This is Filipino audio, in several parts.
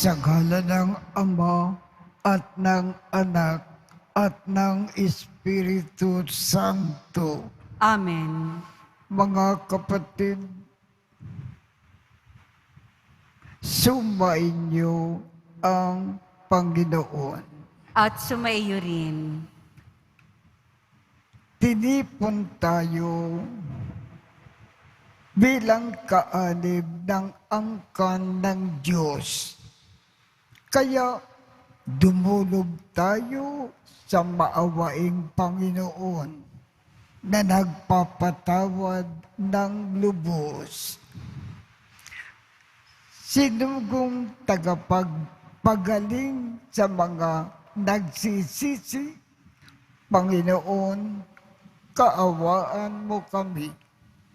Sa ngala ng Ama at ng Anak at ng Espiritu Santo. Amen. Mga kapatid, sumainyo ang Panginoon. At sumaiyo rin. Tinipon tayo bilang kaanib ng angkan ng Diyos. Kaya dumulog tayo sa maawaing Panginoon na nagpapatawad ng lubos. Sinugong tagapagpagaling sa mga nagsisisi, Panginoon, kaawaan mo kami.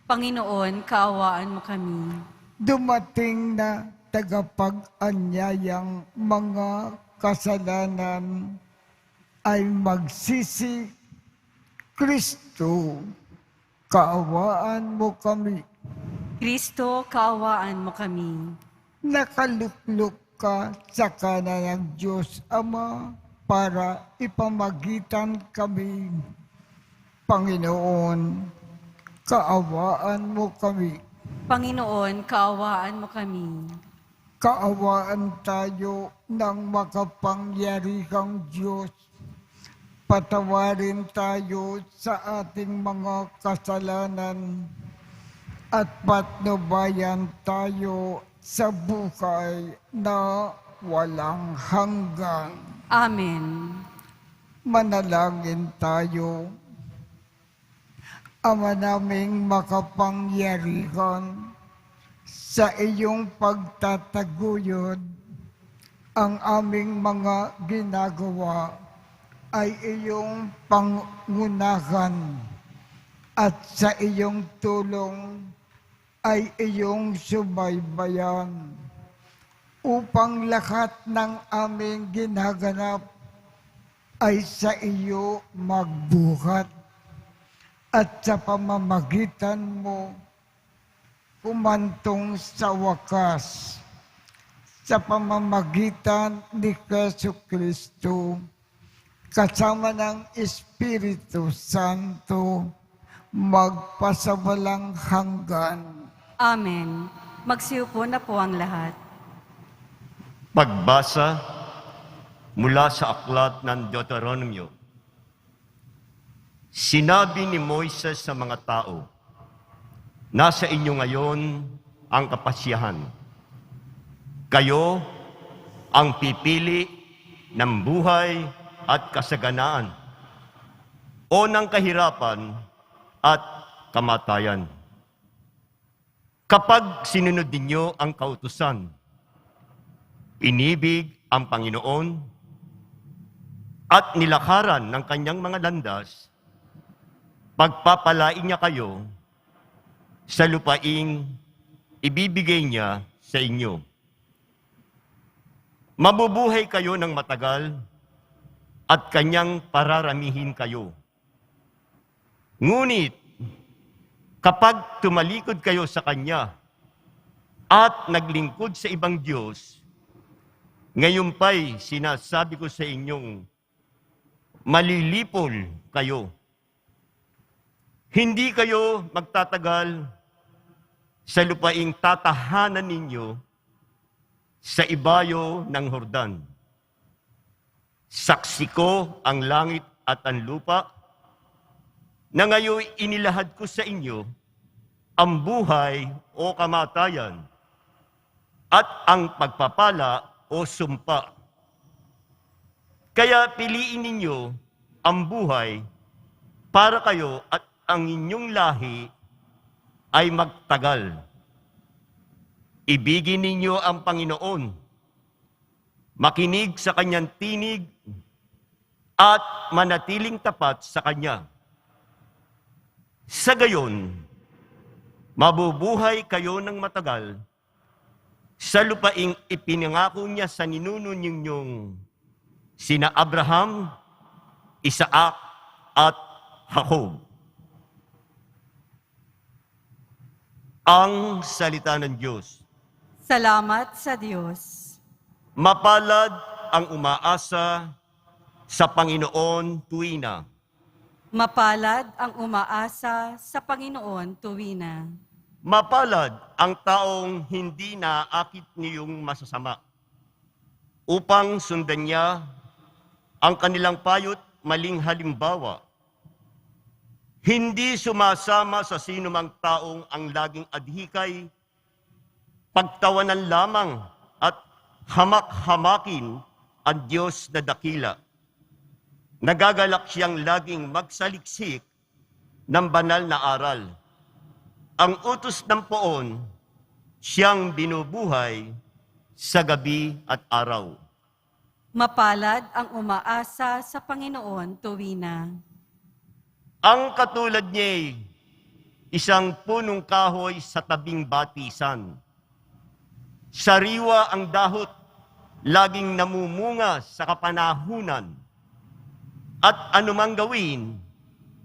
Panginoon, kaawaan mo kami. Dumating na tagapag-anyayang mga kasalanan ay magsisi. Kristo, kaawaan mo kami. Kristo, kaawaan mo kami. Nakaluklok ka sa kanan ng Diyos Ama para ipamagitan kami. Panginoon, kaawaan mo kami. Panginoon, kaawaan mo kami. Kaawaan tayo ng makapangyarihang Diyos. Patawarin tayo sa ating mga kasalanan at patnubayan tayo sa buhay na walang hanggan. Amen. Manalangin tayo. Ama naming makapangyarihan, sa iyong pagtataguyod, ang aming mga ginagawa ay iyong pangunahan at sa iyong tulong ay iyong subaybayan upang lahat ng aming ginaganap ay sa iyo magbuhat at sa pamamagitan mo humantong sa wakas sa pamamagitan ni Jesucristo kasama ng Espiritu Santo magpasawalang hanggan. Amen. Magsiupo na po ang lahat. Pagbasa mula sa aklat ng Deuteronomio. Sinabi ni Moises sa mga tao, nasa inyo ngayon ang kapasyahan. Kayo ang pipili ng buhay at kasaganaan o ng kahirapan at kamatayan. Kapag sinunod ninyo ang kautusan, inibig ang Panginoon at nilakaran ng kanyang mga landas, pagpapalain niya kayo sa lupaing ibibigay niya sa inyo. Mabubuhay kayo ng matagal at kanyang pararamihin kayo. Ngunit, kapag tumalikod kayo sa kanya at naglingkod sa ibang Diyos, ngayon pa'y sinasabi ko sa inyong malilipol kayo. Hindi kayo magtatagal sa lupaing tatahanan ninyo sa ibayo ng Hordan. Saksi ko ang langit at ang lupa na ngayon inilahad ko sa inyo ang buhay o kamatayan at ang pagpapala o sumpa. Kaya piliin ninyo ang buhay para kayo at ang inyong lahi ay magtagal. Ibigin ninyo ang Panginoon. makinig sa kanyang tinig, at manatiling tapat sa kanya. Sa gayon, mabubuhay kayo ng matagal sa lupaing ipinangako niya sa ninuno ninyong sina Abraham, Isaac, at Jacob. Ang salita ng Diyos. Salamat sa Diyos. Mapalad ang umaasa sa Panginoon tuwina. Mapalad ang umaasa sa Panginoon tuwina. Mapalad ang taong hindi naaakit niyong masasama, upang sundan niya ang kanilang payo't maling halimbawa. Hindi sumasama sa sinumang taong ang laging adhikay, pagtawanan lamang at hamak-hamakin ang Diyos na dakila. Nagagalak siyang laging magsaliksik ng banal na aral. Ang utos ng poon, siyang binubuhay sa gabi at araw. Mapalad ang umaasa sa Panginoon tuwina. Ang katulad niya'y isang punong kahoy sa tabing batisan. Sariwa ang dahot, laging namumunga sa kapanahunan. At anumang gawin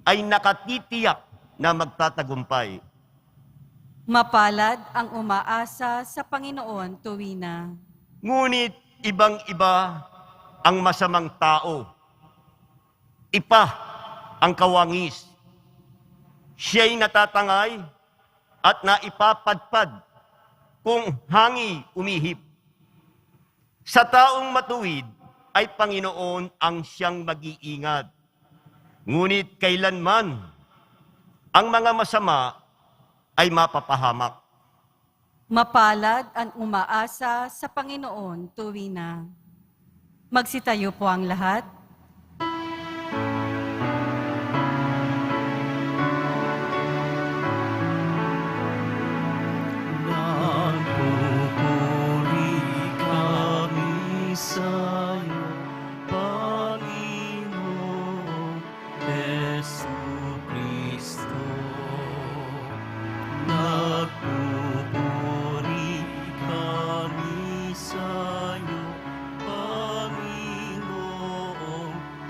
ay nakatitiyak na magtatagumpay. Mapalad ang umaasa sa Panginoon tuwina. Ngunit ibang-iba ang masamang tao. Ipa ang kawangis. Siya'y natatangay at naipapadpad kung hangi umihip. Sa taong matuwid ay Panginoon ang siyang mag-iingat. Ngunit kailanman ang mga masama ay mapapahamak. Mapalad ang umaasa sa Panginoon tuwina. Magsitayo po ang lahat. Nagpupuri kami sa'yo, Panginoong Jesucristo. Nagpupuri kami sa'yo, Panginoong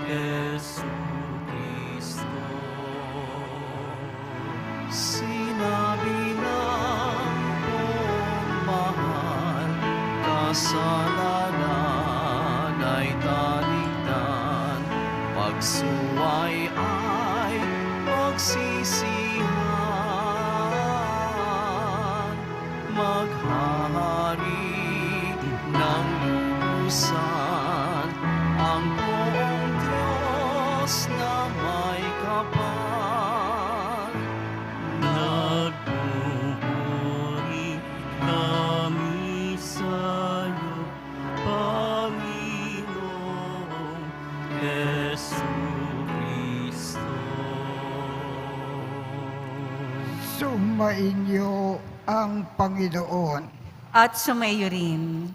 Jesucristo. Sinabi ng mahal, kasalanan ay talikdan, pagsuway ay magsisihan, maghahari ng lubusan ang buong Diyos na may kapal. Nagpupuri kami sa'yo, Panginoong Jesucristo. Sumainyo ang Panginoon. At sumayo rin.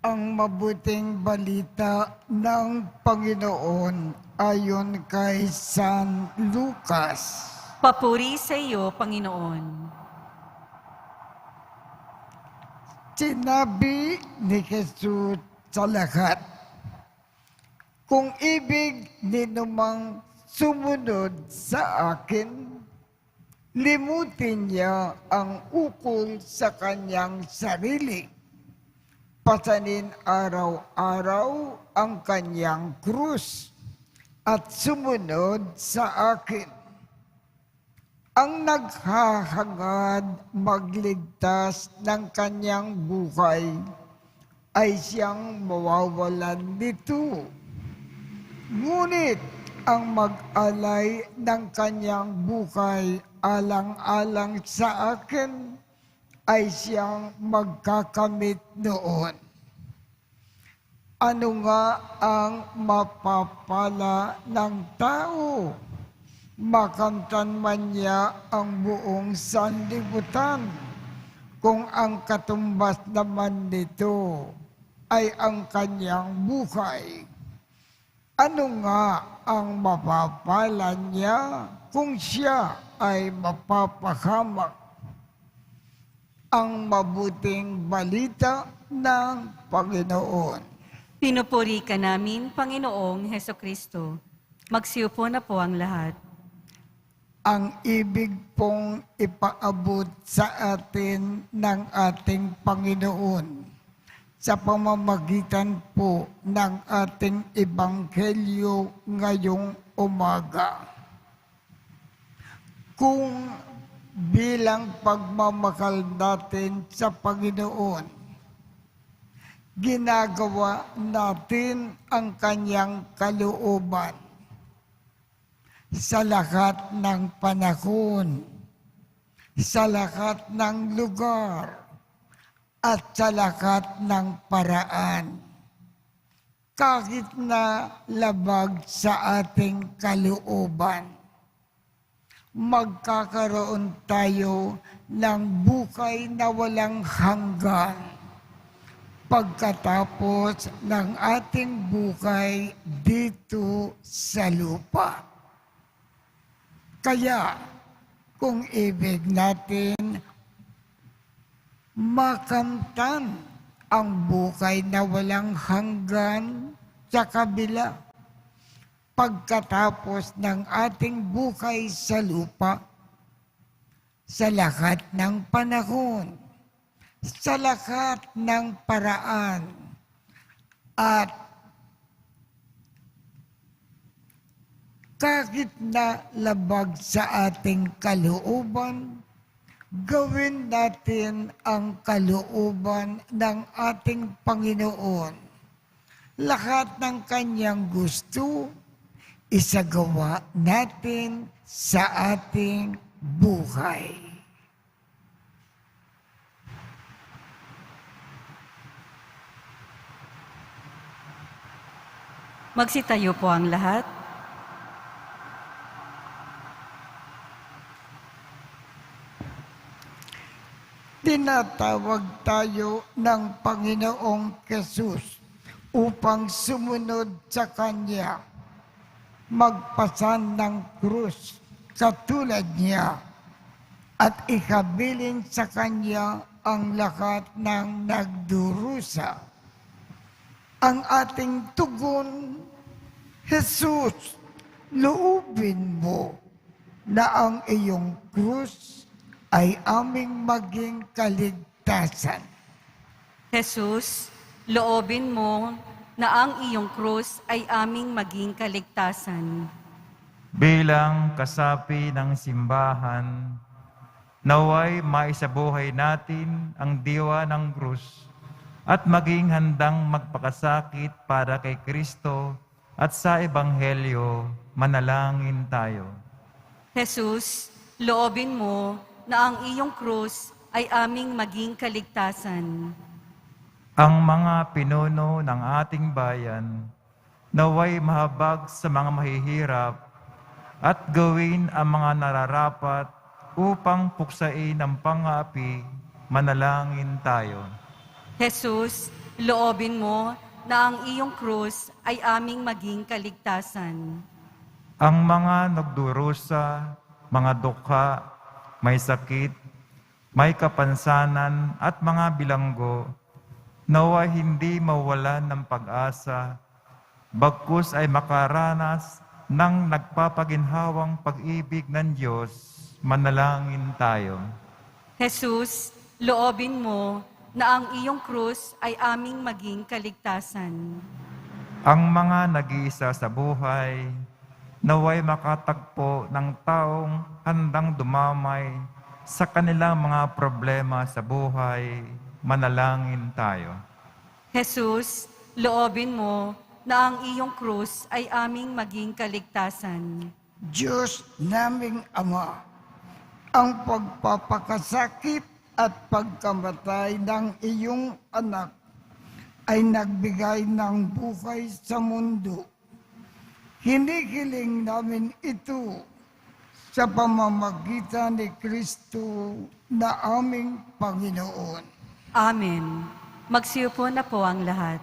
Ang mabuting balita ng Panginoon ayon kay San Lucas. Papuri sa iyo, Panginoon. Sinabi ni Jesus sa lahat, kung ibig ninumang sumunod sa akin, limutin niya ang ukol sa kanyang sarili. Pasanin araw-araw ang kanyang krus at sumunod sa akin. Ang naghahangad magligtas ng kanyang buhay ay siyang mawawalan nito. Ngunit ang mag-alay ng kanyang buhay alang-alang sa akin ay siyang magkakamit noon. Ano nga ang mapapala ng tao? Makamtan man niya ang buong sanlibutan, kung ang katumbas naman nito ay ang kanyang buhay. Ano nga ang mapapala niya kung siya ay mapapahamak? Ang mabuting balita ng Panginoon. Pinupuri ka namin, Panginoong Heso Kristo. Magsiupo na po ang lahat. Ang ibig pong ipaabot sa atin ng ating Panginoon sa pamamagitan po ng ating Ebanghelyo ngayong umaga. Kung bilang pagmamahal natin sa Panginoon, ginagawa natin ang kanyang kalooban sa lahat ng panahon, sa lahat ng lugar, at sa lahat ng paraan. Kahit na labag sa ating kalooban, magkakaroon tayo ng buhay na walang hanggan pagkatapos ng ating buhay dito sa lupa. Kaya, kung ibig natin makamtan ang buhay na walang hanggan sa kabila, pagkatapos ng ating buhay sa lupa, sa lahat ng panahon, sa lahat ng paraan, at kahit na labag sa ating kalooban, gawin natin ang kalooban ng ating Panginoon. Lahat ng kanyang gusto, isagawa natin sa ating buhay. Magsitayo po ang lahat. Tinatawag tayo ng Panginoong Hesus upang sumunod sa Kanya, magpasan ng krus katulad niya, at ikabilin sa Kanya ang lahat ng nagdurusa. Ang ating tugon, Jesus, loobin mo na ang iyong krus ay aming maging kaligtasan. Jesus, loobin mo na ang iyong krus ay aming maging kaligtasan. Bilang kasapi ng simbahan, naway maisabuhay natin ang diwa ng krus at maging handang magpakasakit para kay Kristo at sa Ebanghelyo, manalangin tayo. Jesus, loobin mo na ang iyong krus ay aming maging kaligtasan. Ang mga pinuno ng ating bayan, naway mahabag sa mga mahihirap at gawin ang mga nararapat upang puksain ang pang-aapi, manalangin tayo. Jesus, loobin mo na ang iyong krus ay aming maging kaligtasan. Ang mga nagdurusa, mga dukha, may sakit, may kapansanan at mga bilanggo, nawa hindi mawalan ng pag-asa, bagkus ay makaranas ng nagpapaginhawang pag-ibig ng Diyos, manalangin tayo. Jesus, loobin mo na ang iyong krus ay aming maging kaligtasan. Ang mga nag-iisa sa buhay, naway makatagpo ng taong handang dumamay sa kanilang mga problema sa buhay, manalangin tayo. Jesus, loobin mo na ang iyong krus ay aming maging kaligtasan. Diyos naming Ama, ang pagpapakasakit at pagkamatay ng iyong anak ay nagbigay ng buhay sa mundo. Hinihiling namin ito sa pamamagitan ni Kristo na aming Panginoon. Amen. Magsiupo na po ang lahat.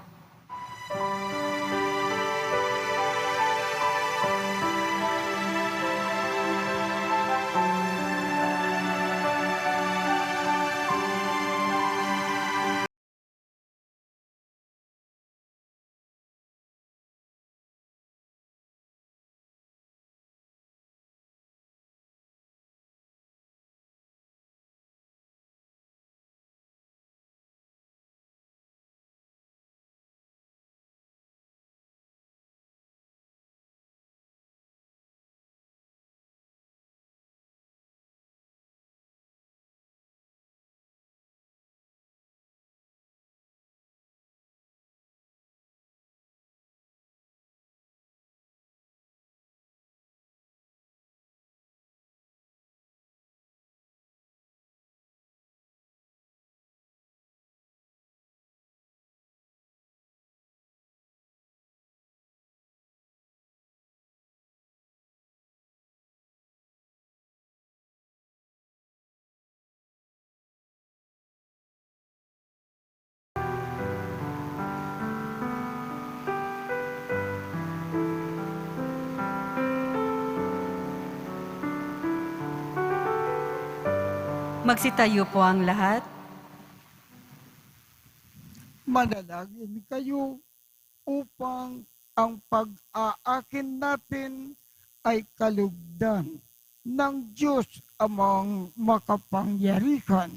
Magsitayo po ang lahat. Manalangin kayo upang ang pag-aakin natin ay kalugdan ng Diyos amang makapangyarihan.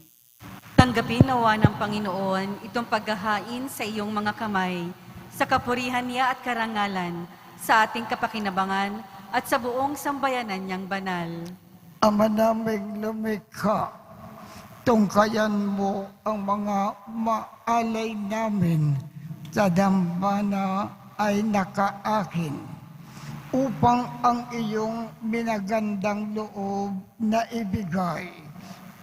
Tanggapin nawa ng Panginoon itong paghahain sa iyong mga kamay, sa kapurihan niya at karangalan, sa ating kapakinabangan at sa buong sambayanan niyang banal. Ama naming lumikha, tungkayan mo ang mga maalay namin sa dambana ay nakaakin upang ang iyong minagandang loob na ibigay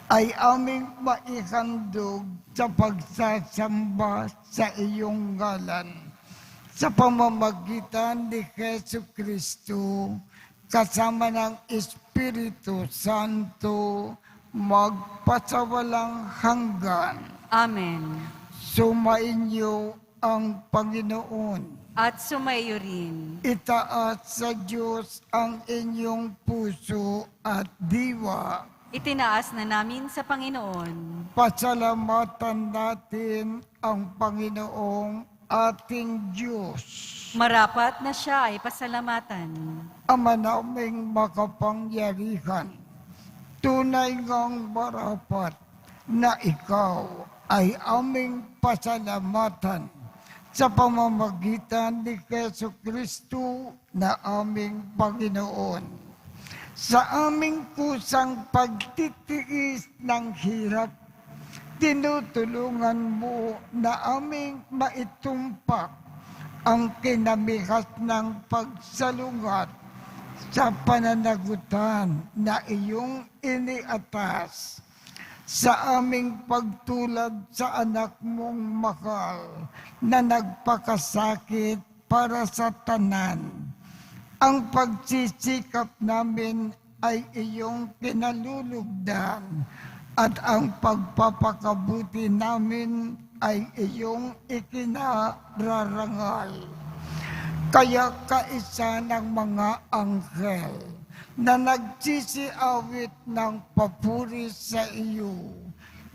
ay aming maihandog sa pagsasamba sa iyong ngalan sa pamamagitan ni Jesu Kristo kasama ng Espiritu Santo magpasawalang hanggan. Amen. Sumainyo ang Panginoon. At sumayo rin. Itaas sa Diyos ang inyong puso at diwa. Itinaas na namin sa Panginoon. Pasalamatan natin ang Panginoong ating Diyos. Marapat na siya ay pasalamatan. Ama naming makapangyarihan, tunay ngang marapat na ikaw ay aming pasalamatan sa pamamagitan ni Jesu Kristo na aming Panginoon. Sa aming kusang pagtitiis ng hirap, tinutulungan mo na aming maitumpak ang kinamihas ng pagsalungat sa pananagutan na iyong iniatas sa aming pagtulad sa anak mong mahal na nagpakasakit para sa tanan. Ang pagsisikap namin ay iyong kinalulugdan at ang pagpapakabuti namin ay iyong ikinararangal. Kaya kaisa ng mga anghel na nagsisiawit ng papuri sa iyo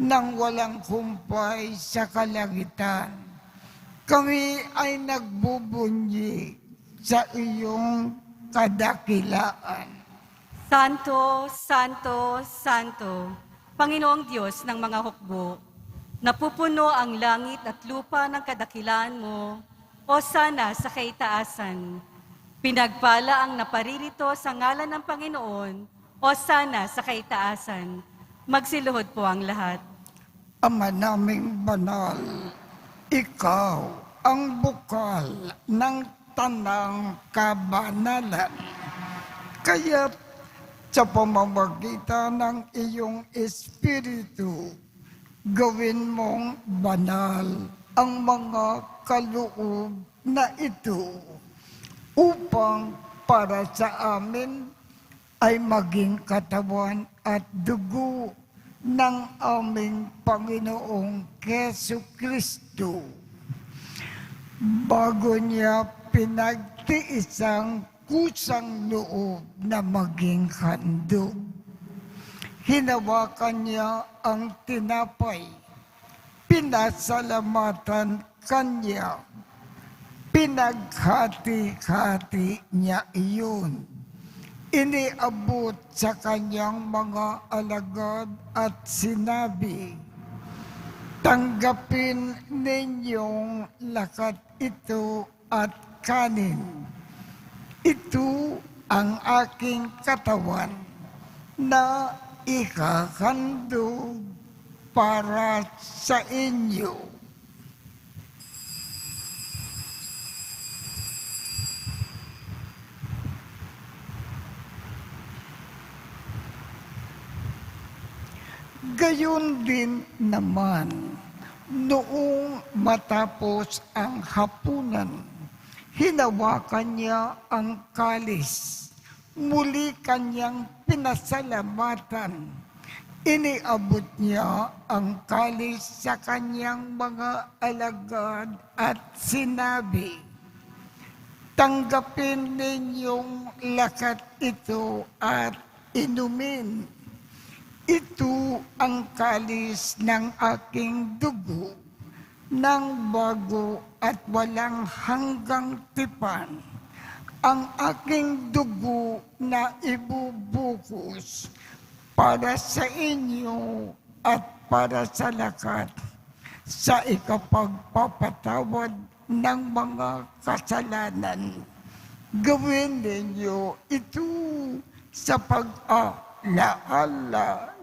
nang walang humpay sa kalangitan, kami ay nagbubunyi sa iyong kadakilaan. Santo, Santo, Santo, Panginoong Diyos ng mga hukbo, napupuno ang langit at lupa ng kadakilaan mo, o sana sa kaitaasan. Pinagpala ang naparirito sa ngalan ng Panginoon, o sana sa kaitaasan. Magsiluhod po ang lahat. Ama naming banal, ikaw ang bukal ng tanang kabanalan. Kaya sa pamamagitan ng iyong Espiritu, gawin mong banal ang mga kaloob na ito upang para sa amin ay maging katawan at dugo ng aming Panginoong Keso Kristo, bago niya pinagtiis ang kusang loob na maging handog. Hinawakan niya ang tinapay, pinasalamatan kanya, pinaghati-hati niya iyon. Iniabot sa kanyang mga alagad at sinabi, "Tanggapin ninyong lakat ito at kanin. Ito ang aking katawan na ikahandog para sa inyo." Gayon din naman, noong matapos ang hapunan, hinawakan niya ang kalis. Muli kanyang pinasalamatan. Iniabot niya ang kalis sa kanyang mga alagad at sinabi, "Tanggapin ninyong lakat ito at inumin. Ito ang kalis ng aking dugo, ng bago at walang hanggang tipan, ang aking dugo na ibubukos para sa inyo at para sa lakat, sa ikapagpapatawad ng mga kasalanan. Gawin ninyo ito sa pag-alaala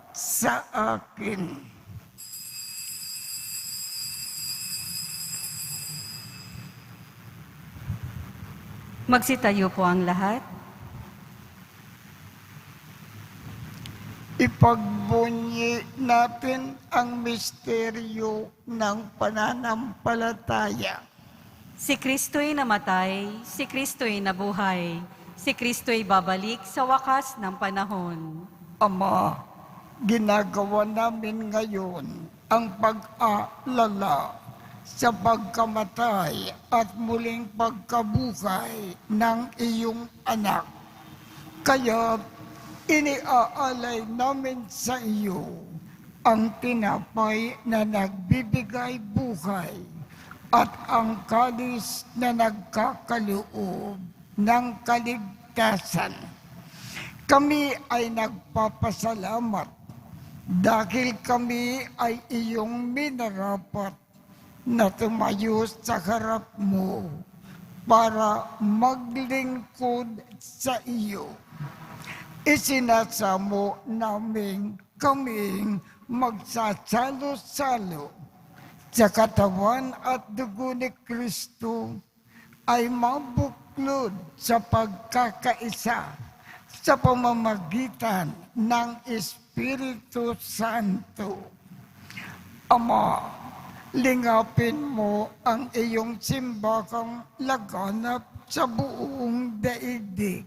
sa akin." Magsitayo po ang lahat. Ipagbunyi natin ang misteryo ng pananampalataya. Si Kristo'y namatay, si Kristo'y nabuhay, si Kristo'y babalik sa wakas ng panahon. Ama, ginagawa namin ngayon ang pag-aalala sa pagkamatay at muling pagkabuhay ng iyong anak. Kaya iniaalay namin sa iyo ang tinapay na nagbibigay buhay at ang kalis na nagkakaloob ng kaligtasan. Kami ay nagpapasalamat dahil kami ay iyong minarapat na tumayo sa harap mo para maglingkod sa iyo. Isinasamo namin kaming magsasalo-salo sa katawan at dugo ni Kristo ay mabuklod sa pagkakaisa sa pamamagitan ng Espiritu Santo. Ama, lingapin mo ang iyong simbahang laganap sa buong daigdig.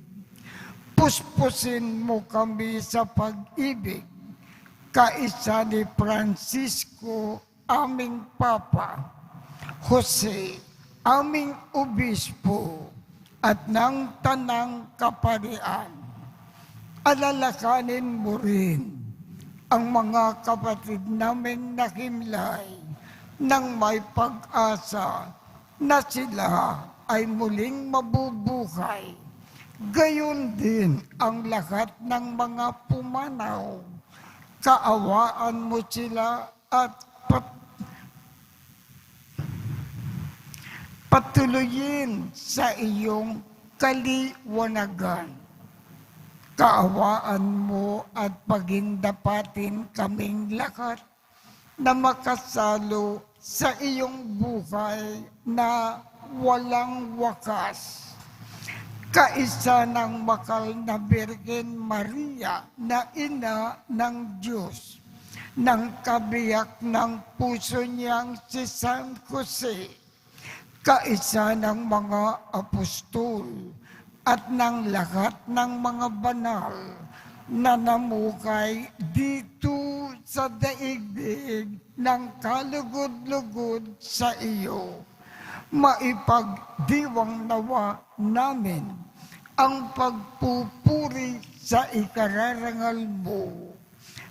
Puspusin mo kami sa pag-ibig, kaisa ni Francisco, aming Papa, Jose, aming Obispo, at ng Tanang Kaparian. Alalakanin mo rin ang mga kapatid naming nakimlay nang may pag-asa na sila ay muling mabubuhay. Gayon din ang lahat ng mga pumanaw. Kaawaan mo sila at patuloyin sa iyong kaliwanagan. Kaawaan mo at pagindapatin kaming lahat na makasalo sa iyong buhay na walang wakas. Kaisa ng makal na Birhen Maria na ina ng Diyos, ng kabiyak ng puso niyang si San Jose, kaisa ng mga apostol at ng lahat ng mga banal na namukay dito sa daigdig ng kalugod-lugod sa iyo. Maipagdiwang nawa namin ang pagpupuri sa ikararangal mo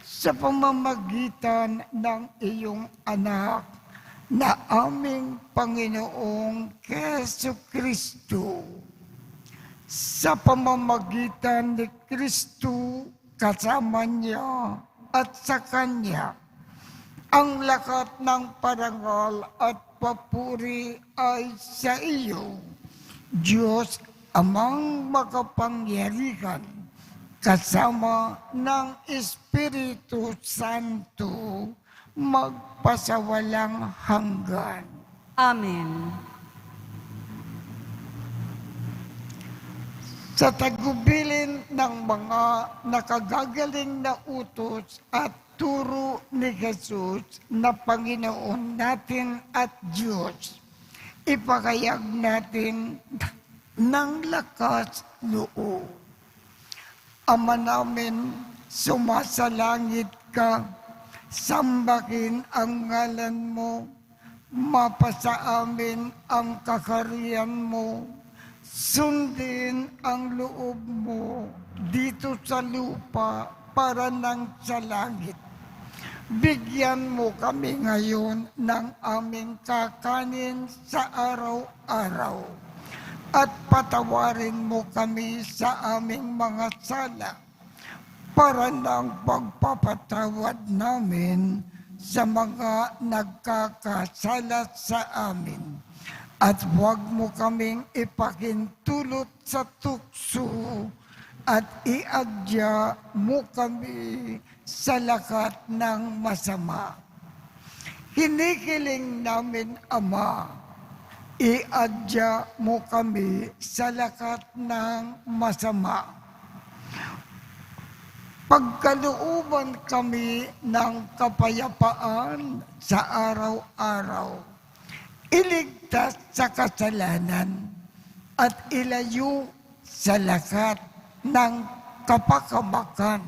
sa pamamagitan ng iyong anak na aming Panginoong Keso Kristo. Sa pamamagitan ni Kristo, kasama niya at sa Kanya, ang lakat ng parangal at papuri ay sa iyo, Diyos Amang makapangyarihan, kasama ng Espiritu Santo, magpasawalang hanggan. Amen. Sa tagubilin ng mga nakagagaling na utos at turo ni Jesus na Panginoon natin at Diyos, ipakayag natin ng lakas loob. Ama namin, sumasalangit ka, sambahin ang ngalan mo, mapasa amin ang kakariyan mo, sundin ang loob mo dito sa lupa para nang sa langit. Bigyan mo kami ngayon ng aming kakanin sa araw-araw at patawarin mo kami sa aming mga sala para ng pagpapatawad namin sa mga nagkakasala sa amin. At huwag mo kaming ipakintulot sa tukso at iadya mo kami sa lakat ng masama. Hinihiling namin, Ama, iadya mo kami sa lakat ng masama. Pagkalooban kami ng kapayapaan sa araw-araw. Iligtas sa kasalanan at ilayo sa lakat ng kapakamakan.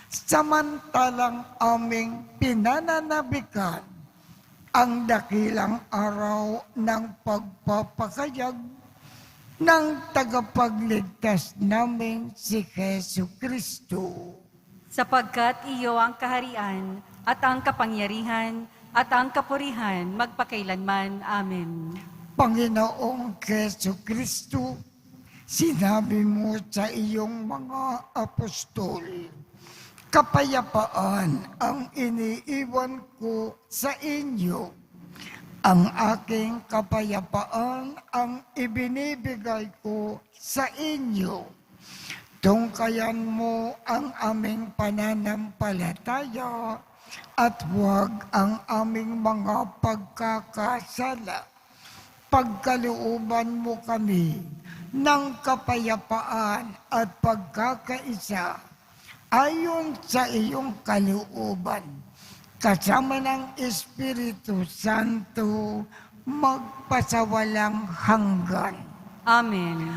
Samantalang aming pinananabikan ang dakilang araw ng pagpapakayag ng tagapagligtas namin si Jesu Kristo. Sapagkat iyo ang kaharian at ang kapangyarihan at ang kapurihan magpakailanman. Amen. Panginoong Jesu Kristo, sinabi mo sa iyong mga apostol, kapayapaan ang iniiwan ko sa inyo. Ang aking kapayapaan ang ibinibigay ko sa inyo. Tungkayan mo ang aming pananampalataya at huwag ang aming mga pagkakasala. Pagkalooban mo kami ng kapayapaan at pagkakaisa ayon sa iyong kalooban, kasama ng Espiritu Santo, magpasawalang hanggan. Amen.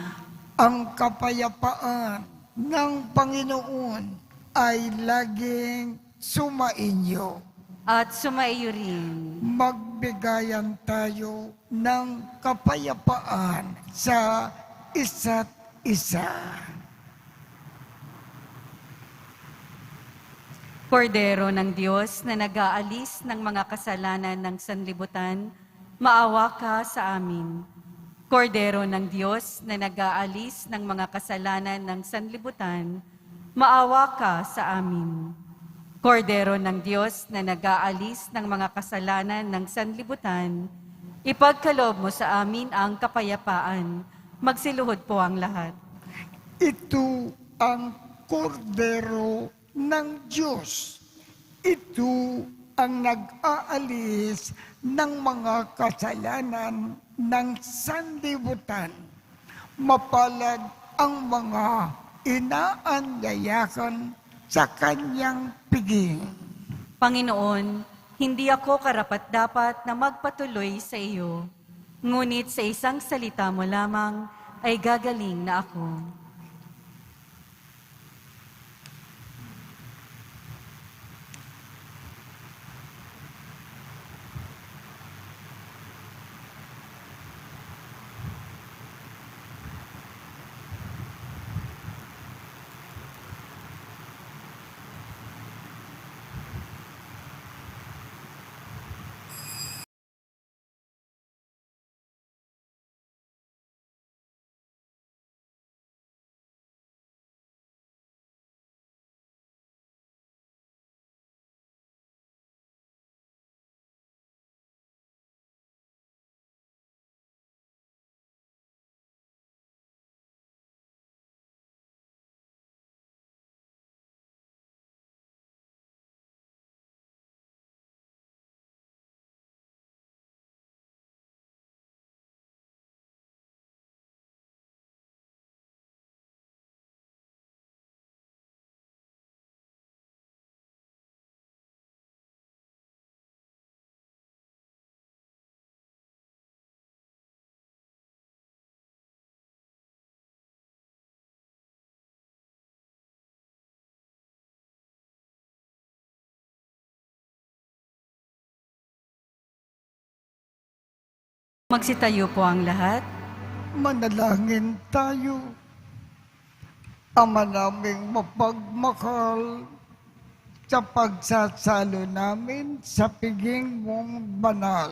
Ang kapayapaan ng Panginoon ay laging sumainyo. At sumaiyo rin. Magbigayan tayo ng kapayapaan sa isa't isa. Kordero ng Diyos na nag-aalis ng mga kasalanan ng sanlibutan, maawa ka sa amin. Kordero ng Diyos na nag-aalis ng mga kasalanan ng sanlibutan, maawa ka sa amin. Kordero ng Diyos na nag-aalis ng mga kasalanan ng sanlibutan, ipagkaloob mo sa amin ang kapayapaan. Magsiluhod po ang lahat. Ito ang kordero ng Diyos. Ito ang nag-aalis ng mga kasalanan ng sanlibutan. Mapalad ang mga inaanyayakan sa kanyang piging. Panginoon, hindi ako karapat-dapat na magpatuloy sa iyo, ngunit sa isang salita mo lamang ay gagaling na ako. Magsitayo po ang lahat. Manalangin tayo. Ama naming mapagmahal, sa pagsasalo namin sa piging mong banal,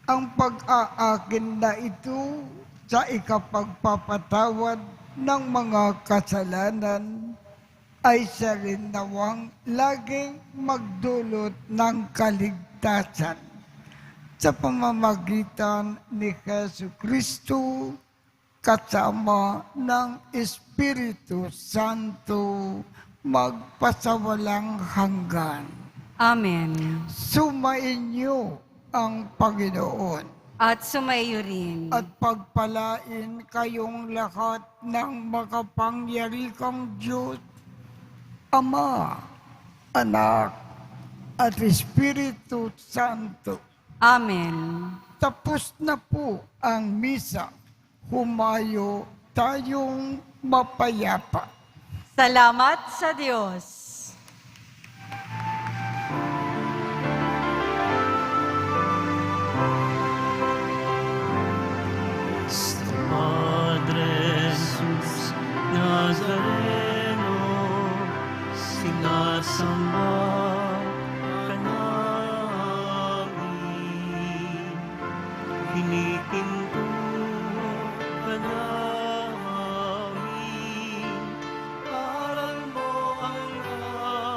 ang pag-aakin na ito sa ikapagpapatawad ng mga kasalanan ay siya rin nawang laging magdulot ng kaligtasan. Sa pamamagitan ni Jesucristo, kasama ng Espiritu Santo, magpasawalang hanggan. Amen. Sumainyo ang Panginoon At sumayo rin. at pagpalain kayong lahat ng makapangyarikang Diyos, Ama, Anak, at Espiritu Santo. Amen. Tapos na po ang misa. Humayo tayong mapayapa. Salamat sa Diyos. Padre Jesus Nazareno, sinasamba ka namin, pinipinto ka namin, aral mo ang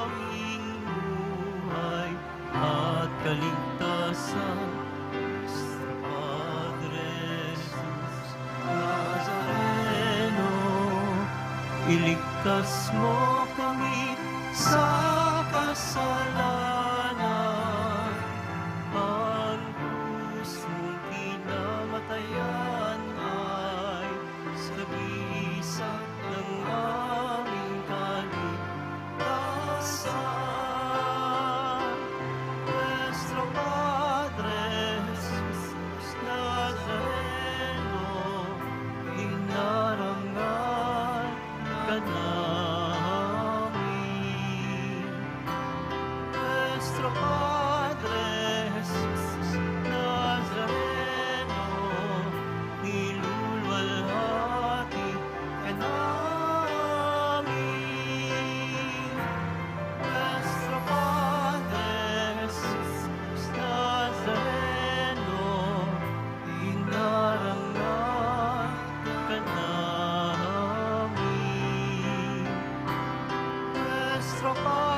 aming buhay at kaligtasan. Padre Jesus Nazareno, iligtas mo kami sa kasalanan. Ang pusong kinamatayan ay sagisag ng aming kaligtasan. Nuestro Padre Jesus Nazareno, inarangal ka namin. Nuestro Padre Jesus Nazareno, nilulwalhati ka namin. Nuestro Padre Jesus Nazareno, inarangal ka namin. Nuestro Padre